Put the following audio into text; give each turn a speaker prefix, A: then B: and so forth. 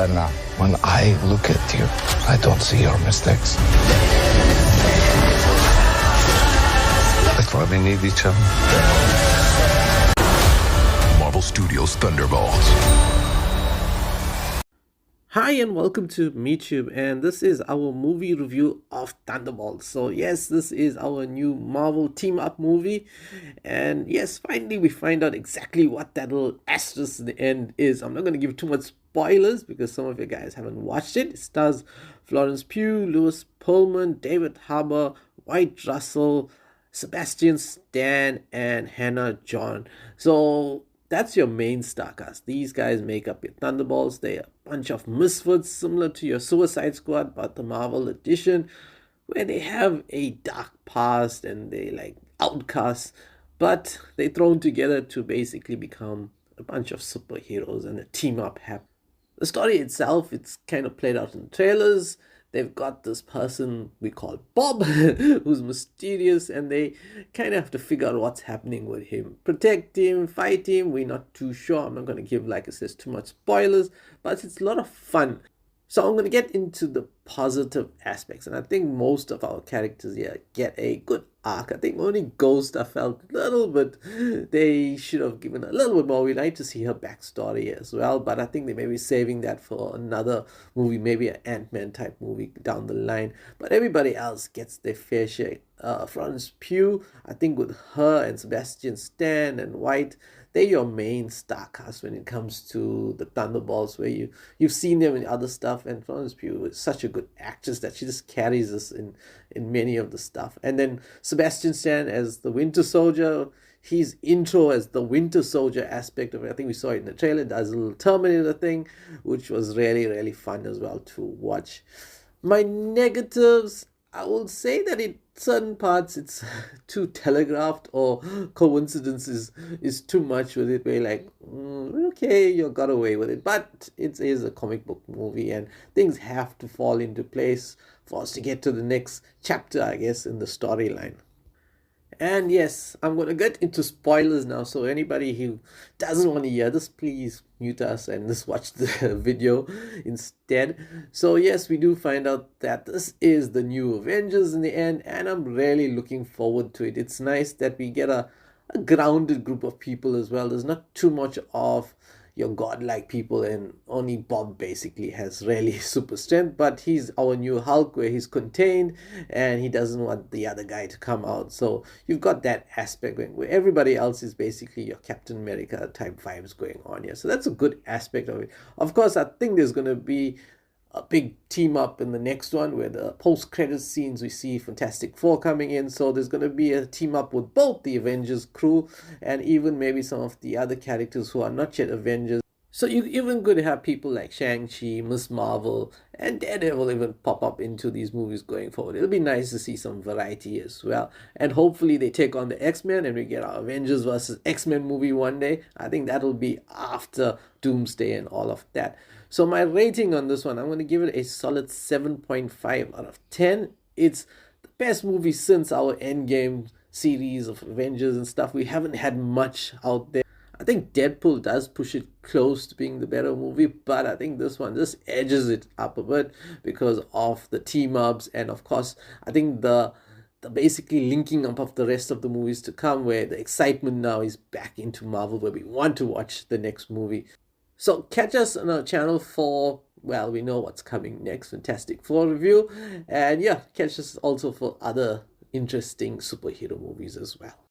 A: right now. When I look at you, I don't see your mistakes. That's why we need each other.
B: Marvel Studios Thunderbolts.
C: Hi and welcome to MeTube, and this is our movie review of Thunderbolts. So yes, this is our new Marvel team-up movie, and yes, finally we find out exactly what that little asterisk at the end is. I'm not going to give too much spoilers because some of you guys haven't watched it. It stars Florence Pugh, Lewis Pullman, David Harbour, White Russell, Sebastian Stan, and Hannah John. So that's your main star cast. These guys make up your Thunderbolts. They're a bunch of misfits similar to your Suicide Squad, but the Marvel edition, where they have a dark past and they like outcasts, but they're thrown together to basically become a bunch of superheroes and a team up happens. The story itself, it's kind of played out in trailers. They've got this person we call Bob, who's mysterious, and they kind of have to figure out what's happening with him. Protect him, fight him, we're not too sure. I'm not going to give, like I said, too much spoilers, but it's a lot of fun. So I'm going to get into the positive aspects, and I think most of our characters here get a good arc. I think only Ghost, I felt a little bit, they should have given a little bit more. We like to see her backstory as well, but I think they may be saving that for another movie, maybe an Ant-Man type movie down the line. But everybody else gets their fair share. Florence Pugh, I think with her and Sebastian Stan and White, they're your main star cast when it comes to the Thunderbolts, where you've seen them in other stuff, and Florence Pugh is such a good actress that she just carries us in many of the stuff. And then Sebastian Stan as the Winter Soldier, his intro as the Winter Soldier aspect of it, I think we saw it in the trailer, does a little Terminator thing, which was really, really fun as well to watch. My negatives, I will say that in certain parts it's too telegraphed, or coincidence is too much with it, where like, okay, you got away with it. But it is a comic book movie and things have to fall into place for us to get to the next chapter, I guess, in the storyline. And yes, I'm going to get into spoilers now, so anybody who doesn't want to hear this, please mute us and just watch the video instead. So yes, we do find out that this is the new Avengers in the end, and I'm really looking forward to it. It's nice that we get a grounded group of people as well. There's not too much of your godlike people, and only Bob basically has really super strength, but he's our new Hulk, where he's contained and he doesn't want the other guy to come out. So you've got that aspect going, where everybody else is basically your Captain America type vibes going on here. So that's a good aspect of it. Of course, I think there's going to be a big team up in the next one, where the post-credits scenes we see Fantastic Four coming in. So there's going to be a team up with both the Avengers crew and even maybe some of the other characters who are not yet Avengers. So you even could have people like Shang-Chi, Miss Marvel, and Daredevil even pop up into these movies going forward. It'll be nice to see some variety as well. And hopefully they take on the X-Men and we get our Avengers versus X-Men movie one day. I think that'll be after Doomsday and all of that. So my rating on this one, I'm going to give it a solid 7.5 out of 10. It's the best movie since our Endgame series of Avengers and stuff. We haven't had much out there. I think Deadpool does push it close to being the better movie, but I think this one just edges it up a bit because of the team-ups, and of course, I think the basically linking up of the rest of the movies to come, where the excitement now is back into Marvel, where we want to watch the next movie. So catch us on our channel for, well, we know what's coming next, Fantastic Four review, and yeah, catch us also for other interesting superhero movies as well.